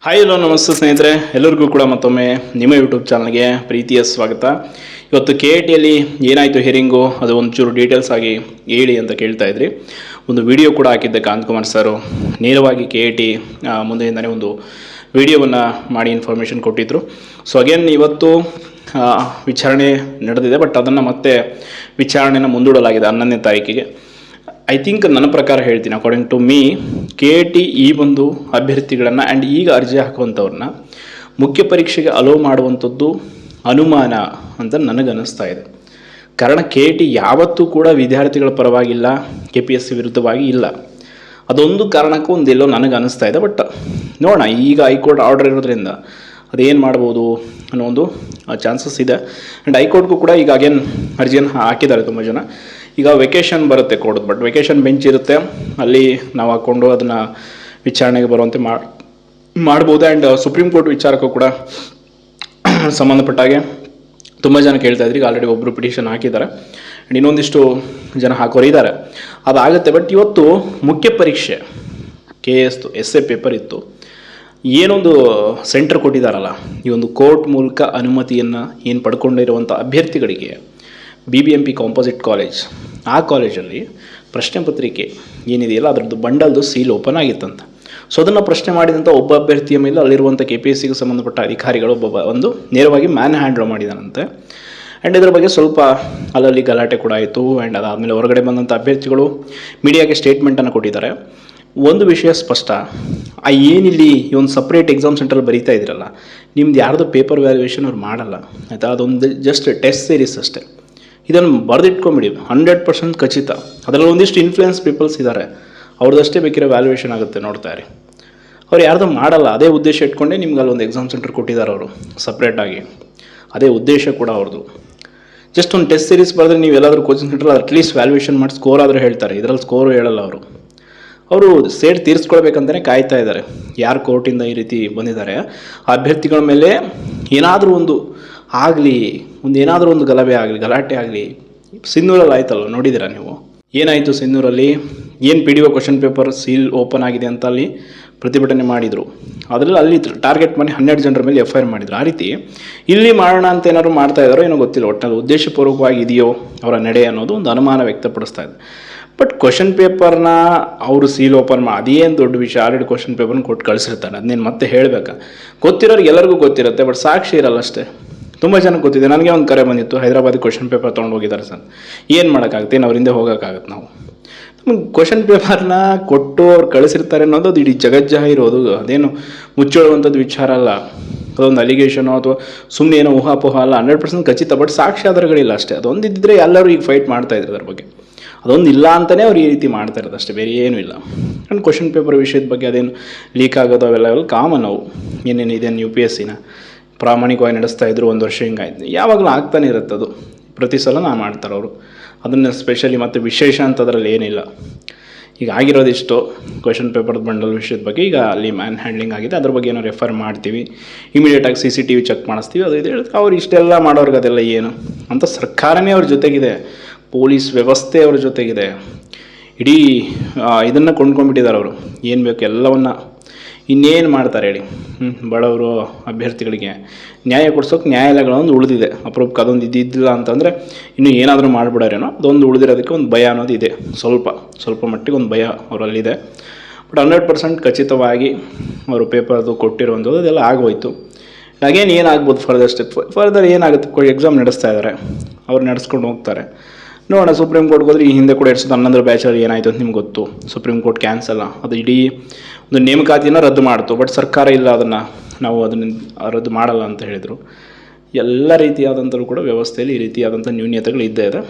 Hi hello ನಮಸ್ತೆ ಸ್ನೇಹಿತರೆ, ಎಲ್ಲರಿಗೂ ಕೂಡ ಮತ್ತೊಮ್ಮೆ ನಿಮ್ಮ ಯೂಟ್ಯೂಬ್ ಚಾನಲ್ಗೆ ಪ್ರೀತಿಯ ಸ್ವಾಗತ. ಇವತ್ತು KITಯಲ್ಲಿ ಏನಾಯಿತು ಹಿಯರಿಂಗು, ಅದು ಒಂಚೂರು ಡೀಟೇಲ್ಸ್ ಆಗಿ ಹೇಳಿ ಅಂತ ಕೇಳ್ತಾ ಇದ್ರಿ. ಒಂದು ವಿಡಿಯೋ ಕೂಡ ಹಾಕಿದ್ದೆ ಕಾಂತಕುಮಾರ್ ಸರು, ನೇರವಾಗಿ KIT ಮುಂದೆಯಿಂದನೇ ಒಂದು ವಿಡಿಯೋವನ್ನು ಮಾಡಿ ಇನ್ಫಾರ್ಮೇಷನ್ ಕೊಟ್ಟಿದ್ದರು. ಸೊ ಅಗೇನ್ ಇವತ್ತು ವಿಚಾರಣೆ ನಡೆದಿದೆ, ಬಟ್ ಅದನ್ನು ಮತ್ತೆ ವಿಚಾರಣೆನ ಮುಂದೂಡಲಾಗಿದೆ 11ನೇ ತಾರೀಕಿಗೆ. ಐ ಥಿಂಕ್ ನನ್ನ ಪ್ರಕಾರ ಹೇಳ್ತೀನಿ, ಅಕಾರ್ಡಿಂಗ್ ಟು ಮೀ, KIT ಈ ಒಂದು ಅಭ್ಯರ್ಥಿಗಳನ್ನು ಆ್ಯಂಡ್ ಈಗ ಅರ್ಜಿ ಹಾಕುವಂಥವ್ರನ್ನ ಮುಖ್ಯ ಪರೀಕ್ಷೆಗೆ ಅಲೋ ಮಾಡುವಂಥದ್ದು ಅನುಮಾನ ಅಂತ ನನಗನ್ನಿಸ್ತಾ ಇದೆ. ಕಾರಣ KIT ಯಾವತ್ತೂ ಕೂಡ ವಿದ್ಯಾರ್ಥಿಗಳ ಪರವಾಗಿಲ್ಲ, KPSC ವಿರುದ್ಧವಾಗಿ ಇಲ್ಲ. ಅದೊಂದು ಕಾರಣಕ್ಕೂ ಒಂದೆಲ್ಲೋ ನನಗೆ ಅನ್ನಿಸ್ತಾ ಇದೆ. ಬಟ್ ನೋಡೋಣ, ಈಗ ಹೈಕೋರ್ಟ್ ಆರ್ಡರ್ ಇರೋದ್ರಿಂದ ಅದೇನು ಮಾಡ್ಬೋದು ಅನ್ನೋ ಒಂದು ಚಾನ್ಸಸ್ ಇದೆ. ಆ್ಯಂಡ್ ಹೈಕೋರ್ಟ್ಗೂ ಕೂಡ ಈಗ ಅಗೇನ್ ಅರ್ಜಿಯನ್ನು ಹಾಕಿದ್ದಾರೆ ತುಂಬ ಜನ. ಈಗ ವೆಕೇಷನ್ ಬರುತ್ತೆ ಕೋರ್ಟ್, ಬಟ್ ವೆಕೇಷನ್ ಬೆಂಚ್ ಇರುತ್ತೆ, ಅಲ್ಲಿ ನಾವು ಹಾಕ್ಕೊಂಡು ಅದನ್ನು ವಿಚಾರಣೆಗೆ ಬರುವಂತೆ ಮಾಡ್ಬೋದು. ಆ್ಯಂಡ್ ಸುಪ್ರೀಂ ಕೋರ್ಟ್ ವಿಚಾರಕ್ಕೂ ಕೂಡ ಸಂಬಂಧಪಟ್ಟಾಗೆ ತುಂಬ ಜನ ಕೇಳ್ತಾ ಇದ್ರಿ. ಈಗ ಆಲ್ರೆಡಿ ಒಬ್ಬರು ಪಿಟಿಷನ್ ಹಾಕಿದ್ದಾರೆ, ಆ್ಯಂಡ್ ಇನ್ನೊಂದಿಷ್ಟು ಜನ ಹಾಕೋರು ಇದ್ದಾರೆ. ಅದಾಗುತ್ತೆ. ಬಟ್ ಇವತ್ತು ಮುಖ್ಯ ಪರೀಕ್ಷೆ KS essay ಪೇಪರ್ ಇತ್ತು. ಏನೊಂದು ಸೆಂಟರ್ ಕೊಟ್ಟಿದ್ದಾರಲ್ಲ, ಈ ಒಂದು ಕೋರ್ಟ್ ಮೂಲಕ ಅನುಮತಿಯನ್ನು ಏನು ಪಡ್ಕೊಂಡಿರುವಂಥ ಅಭ್ಯರ್ಥಿಗಳಿಗೆ BBMP ಕಾಂಪೋಸಿಟ್ ಕಾಲೇಜ್, ಆ ಕಾಲೇಜಲ್ಲಿ ಪ್ರಶ್ನೆ ಪತ್ರಿಕೆ ಏನಿದೆಯಲ್ಲ ಅದರದ್ದು ಬಂಡಲ್ದು ಸೀಲ್ ಓಪನ್ ಆಗಿತ್ತಂತ. ಸೊ ಅದನ್ನು ಪ್ರಶ್ನೆ ಮಾಡಿದಂಥ ಒಬ್ಬ ಅಭ್ಯರ್ಥಿಯ ಮೇಲೆ ಅಲ್ಲಿರುವಂಥ KPSCಗೆ ಸಂಬಂಧಪಟ್ಟ ಅಧಿಕಾರಿಗಳು ಒಂದು ನೇರವಾಗಿ ಮ್ಯಾನ್ ಹ್ಯಾಂಡಲ್ ಮಾಡಿದಾನಂತೆ. ಆ್ಯಂಡ್ ಇದರ ಬಗ್ಗೆ ಸ್ವಲ್ಪ ಅಲ್ಲಲ್ಲಿ ಗಲಾಟೆ ಕೂಡ ಆಯಿತು. ಆ್ಯಂಡ್ ಅದಾದಮೇಲೆ ಹೊರಗಡೆ ಬಂದಂಥ ಅಭ್ಯರ್ಥಿಗಳು ಮೀಡಿಯಾಗೆ ಸ್ಟೇಟ್ಮೆಂಟನ್ನು ಕೊಟ್ಟಿದ್ದಾರೆ. ಒಂದು ವಿಷಯ ಸ್ಪಷ್ಟ, ಏನಿಲ್ಲಿ ಈ ಒಂದು ಸಪ್ರೇಟ್ ಎಕ್ಸಾಮ್ ಸೆಂಟ್ರಲ್ಲಿ ಬರೀತಾ ಇದ್ದೀರಲ್ಲ, ನಿಮ್ದು ಯಾರ್ದು ಪೇಪರ್ ವ್ಯಾಲ್ಯೂಯೇಷನ್ ಅವ್ರು ಮಾಡಲ್ಲ ಆಯಿತಾ. ಅದೊಂದು ಜಸ್ಟ್ ಟೆಸ್ಟ್ ಸೀರೀಸ್ ಅಷ್ಟೇ. ಇದನ್ನು ಬರೆದಿಟ್ಕೊಂಬಿಡಿ, 100% ಖಚಿತ. ಅದರಲ್ಲಿ ಒಂದಿಷ್ಟು ಇನ್ಫ್ಲೂಯೆನ್ಸ್ ಪೀಪಲ್ಸ್ ಇದ್ದಾರೆ, ಅವ್ರದ್ದಷ್ಟೇ ಬೇಕಿರೋ ವ್ಯಾಲ್ಯೂಯೇಷನ್ ಆಗುತ್ತೆ, ನೋಡ್ತಾ ಇರಿ. ಅವ್ರು ಯಾರ್ದು ಮಾಡಲ್ಲ. ಅದೇ ಉದ್ದೇಶ ಇಟ್ಕೊಂಡೇ ನಿಮ್ಗೆ ಅಲ್ಲೊಂದು ಎಕ್ಸಾಮ್ ಸೆಂಟರ್ ಕೊಟ್ಟಿದ್ದಾರೆ ಅವರು ಸಪ್ರೇಟಾಗಿ. ಅದೇ ಉದ್ದೇಶ ಕೂಡ ಅವ್ರದ್ದು. ಜಸ್ಟ್ ಒಂದು ಟೆಸ್ಟ್ ಸೀರೀಸ್ ಬರೆದ್ರೆ ನೀವು ಎಲ್ಲಾದರೂ ಕೋಚಿಂಗ್ ಸೆಂಟ್ರಲ್ಲಿ ಅಟ್ಲೀಸ್ಟ್ ವ್ಯಾಲ್ಯೂಯೇಷನ್ ಮಾಡಿ ಸ್ಕೋರ್ ಆದರೂ ಹೇಳ್ತಾರೆ. ಇದರಲ್ಲಿ ಸ್ಕೋರು ಹೇಳಲ್ಲ ಅವರು ಸೇಡ್ ತೀರಿಸ್ಕೊಳ್ಬೇಕಂತಲೇ ಕಾಯ್ತಾ ಇದ್ದಾರೆ. ಯಾರು ಕೋರ್ಟಿಂದ ಈ ರೀತಿ ಬಂದಿದ್ದಾರೆ, ಆ ಅಭ್ಯರ್ಥಿಗಳ ಮೇಲೆ ಏನಾದರೂ ಒಂದು ಆಗಲಿ, ಏನಾದರೂ ಒಂದು ಗಲಾಟೆ ಆಗಲಿ. ಸಿನ್ನೂರಲ್ಲಿ ಆಯ್ತಲ್ಲ, ನೋಡಿದ್ದೀರಾ ನೀವು ಏನಾಯಿತು ಸಿನ್ನೂರಲ್ಲಿ? ಏನು PDO question paper seal open ಆಗಿದೆ ಅಂತ ಅಲ್ಲಿ ಪ್ರತಿಭಟನೆ ಮಾಡಿದರು. ಅದರಲ್ಲಿ ಅಲ್ಲಿ ಟಾರ್ಗೆಟ್ ಮಾಡಿ 12 ಜನರ ಮೇಲೆ FIR ಮಾಡಿದರು. ಆ ರೀತಿ ಇಲ್ಲಿ ಮಾಡೋಣ ಅಂತ ಏನಾದ್ರು ಮಾಡ್ತಾ ಇದ್ದಾರೋ ಏನೋ ಗೊತ್ತಿಲ್ಲ. ಒಟ್ಟಿನಲ್ಲಿ ಉದ್ದೇಶಪೂರ್ವಕವಾಗಿ ಇದೆಯೋ ಅವರ ನಡೆ ಅನ್ನೋದು ಒಂದು ಅನುಮಾನ ವ್ಯಕ್ತಪಡಿಸ್ತಾ ಇದೆ. ಬಟ್ ಕ್ವಶನ್ ಪೇಪರ್ನ ಅವರು ಸೀಲ್ ಓಪನ್ ಅದೇನು ದೊಡ್ಡ ವಿಷಯ. ಆಲ್ರೆಡಿ ಕ್ವಶನ್ ಪೇಪರ್ನ ಕೊಟ್ಟು ಕಳಿಸಿರ್ತಾರೆ, ಅದನ್ನೇನು ಮತ್ತೆ ಹೇಳಬೇಕಾ? ಗೊತ್ತಿರೋರಿಗೆ ಎಲ್ಲರಿಗೂ ಗೊತ್ತಿರುತ್ತೆ, ಬಟ್ ಸಾಕ್ಷಿ ಇರಲ್ಲ ಅಷ್ಟೇ. ತುಂಬ ಜನಕ್ಕೆ ಗೊತ್ತಿದೆ. ನನಗೆ ಒಂದು ಕರೆ ಬಂದಿತ್ತು, ಹೈದರಾಬಾದಿಗೆ ಕ್ವಶನ್ ಪೇಪರ್ ತೊಗೊಂಡು ಹೋಗಿದ್ದಾರೆ ಸರ್. ಏನು ಮಾಡೋಕ್ಕಾಗುತ್ತೆ, ಏನು ಅವರಿಂದ ಹೋಗೋಕ್ಕಾಗತ್ತೆ? ನಾವು ನಮಗೆ ಕ್ವಶನ್ ಪೇಪರ್ನ ಕೊಟ್ಟು ಅವ್ರು ಕಳಿಸಿರ್ತಾರೆ ಅನ್ನೋದು ಅದು ಇಡೀ ಜಗಜ್ಜಾಹಿರೋದು. ಅದೇನು ಮುಚ್ಚೋಳುವಂಥದ್ದು ವಿಚಾರ ಅಲ್ಲ. ಅದೊಂದು ಅಲಿಗೇಷನೋ ಅಥವಾ ಸುಮ್ಮನೆ ಏನೋ ಊಹಾಪೋಹ ಅಲ್ಲ, 100% ಖಚಿತ. ಬಟ್ ಸಾಕ್ಷಿ ಆಧಾರಗಳಿಲ್ಲ ಅಷ್ಟೇ. ಅದೊಂದಿದ್ದರೆ ಎಲ್ಲರೂ ಈಗ ಫೈಟ್ ಮಾಡ್ತಾಯಿದ್ರು ಅದ್ರ ಬಗ್ಗೆ. ಅದೊಂದು ಇಲ್ಲ ಅಂತಲೇ ಅವ್ರು ಈ ರೀತಿ ಮಾಡ್ತಾ ಇರೋದು ಅಷ್ಟೇ, ಬೇರೆ ಏನೂ ಇಲ್ಲ. ಆ್ಯಂಡ್ ಕ್ವಶನ್ ಪೇಪರ್ ವಿಷಯದ ಬಗ್ಗೆ ಅದೇನು ಲೀಕ್ ಆಗೋದು ಅವೆಲ್ಲ ಕಾಮನ್. ಅವು ಏನೇನಿದೆ UPSCನ ಪ್ರಾಮಾಣಿಕವಾಗಿ ನಡೆಸ್ತಾ ಇದ್ರು, 1 ವರ್ಷ ಹಿಂಗಾಯ್ತು. ಯಾವಾಗಲೂ ಆಗ್ತಾನೆ ಇರುತ್ತೆ ಅದು, ಪ್ರತಿ ಸಲ ಮಾಡ್ತಾರೆ ಅವರು. ಅದನ್ನು ಸ್ಪೆಷಲಿ ಮತ್ತು ವಿಶೇಷ ಅಂತ ಅದರಲ್ಲಿ ಏನಿಲ್ಲ. ಈಗ ಆಗಿರೋದಿಷ್ಟು ಕ್ವಶನ್ ಪೇಪರ್ ಬಂಡಲ್ ವಿಷಯದ ಬಗ್ಗೆ. ಈಗ ಅಲ್ಲಿ ಮ್ಯಾನ್ ಹ್ಯಾಂಡ್ಲಿಂಗ್ ಆಗಿದೆ, ಅದ್ರ ಬಗ್ಗೆ ಏನೋ ರೆಫರ್ ಮಾಡ್ತೀವಿ, ಇಮಿಡಿಯೇಟಾಗಿ CCTV ಚೆಕ್ ಮಾಡಿಸ್ತೀವಿ, ಅದು ಇದು ಅವ್ರು ಇಷ್ಟೆಲ್ಲ ಮಾಡೋರ್ಗೆ ಅದೆಲ್ಲ ಏನು ಅಂತ. ಸರ್ಕಾರನೇ ಅವ್ರ ಜೊತೆಗಿದೆ, ಪೊಲೀಸ್ ವ್ಯವಸ್ಥೆ ಅವ್ರ ಜೊತೆಗಿದೆ, ಇಡೀ ಇದನ್ನು ಕೊಂಡ್ಕೊಂಡ್ಬಿಟ್ಟಿದ್ದಾರೆ ಅವರು. ಏನು ಬೇಕು ಎಲ್ಲವನ್ನು. ಇನ್ನೇನು ಮಾಡ್ತಾರೆ ಹೇಳಿ? ಬಡವರು ಅಭ್ಯರ್ಥಿಗಳಿಗೆ ನ್ಯಾಯ ಕೊಡ್ಸೋಕೆ ನ್ಯಾಯಾಲಯಗಳೊಂದು ಉಳಿದಿದೆ. ಅಪರೂಪಕ್ಕೆ ಅದೊಂದು ಇದ್ದಿದ್ದಿಲ್ಲ ಅಂತಂದರೆ ಇನ್ನೂ ಏನಾದರೂ ಮಾಡಿಬಿಡೋರೇನೋ. ಅದೊಂದು ಉಳಿದಿರೋದಕ್ಕೆ ಒಂದು ಭಯ ಅನ್ನೋದು ಇದೆ, ಸ್ವಲ್ಪ ಮಟ್ಟಿಗೆ ಒಂದು ಭಯ ಅವರಲ್ಲಿದೆ. ಬಟ್ 100% ಖಚಿತವಾಗಿ ಅವರು ಪೇಪರ್ದು ಕೊಟ್ಟಿರುವಂಥದ್ದು ಅದೆಲ್ಲ ಆಗೋಯ್ತು. ಅಗೇನ್ ಏನಾಗ್ಬೋದು ಫರ್ದರ್ ಏನಾಗುತ್ತೆ? ಎಕ್ಸಾಮ್ ನಡೆಸ್ತಾ ಇದ್ದಾರೆ, ಅವ್ರು ನಡೆಸ್ಕೊಂಡು ಹೋಗ್ತಾರೆ. ನೋಡೋಣ. ಸುಪ್ರೀಂ ಕೋರ್ಟ್ಗೆ ಹೋದ್ರೆ ಈ ಹಿಂದೆ ಕೂಡ 2011 ಬ್ಯಾಚಲ್ಲಿ ಏನಾಯಿತು ಅಂತ ನಿಮ್ಗೆ ಗೊತ್ತು. ಸುಪ್ರೀಂ ಕೋರ್ಟ್ ಕ್ಯಾನ್ಸಲ್, ಅದು ಇಡೀ ಒಂದು ನೇಮಕಾತಿಯನ್ನು ರದ್ದು ಮಾಡ್ತು. ಬಟ್ ಸರ್ಕಾರ ಇಲ್ಲ, ನಾವು ಅದನ್ನು ರದ್ದು ಮಾಡಲ್ಲ ಅಂತ ಹೇಳಿದರು. ಎಲ್ಲ ರೀತಿಯಾದಂಥದ್ದು ಕೂಡ ವ್ಯವಸ್ಥೆಯಲ್ಲಿ ಈ ರೀತಿಯಾದಂಥ ನ್ಯೂನ್ಯತೆಗಳು ಇದ್ದೇ ಇದೆ.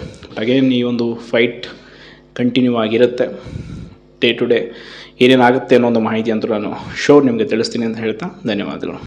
ಅಗೇನ್ ಈ ಒಂದು ಫೈಟ್ ಕಂಟಿನ್ಯೂ ಆಗಿರುತ್ತೆ. ಡೇ ಟು ಡೇ ಏನೇನಾಗುತ್ತೆ ಅನ್ನೋ ಒಂದು ಮಾಹಿತಿ ಅಂತೂ ನಾನು ಶೋರ್ ನಿಮಗೆ ತಿಳಿಸ್ತೀನಿ ಅಂತ ಹೇಳ್ತಾ ಧನ್ಯವಾದಗಳು.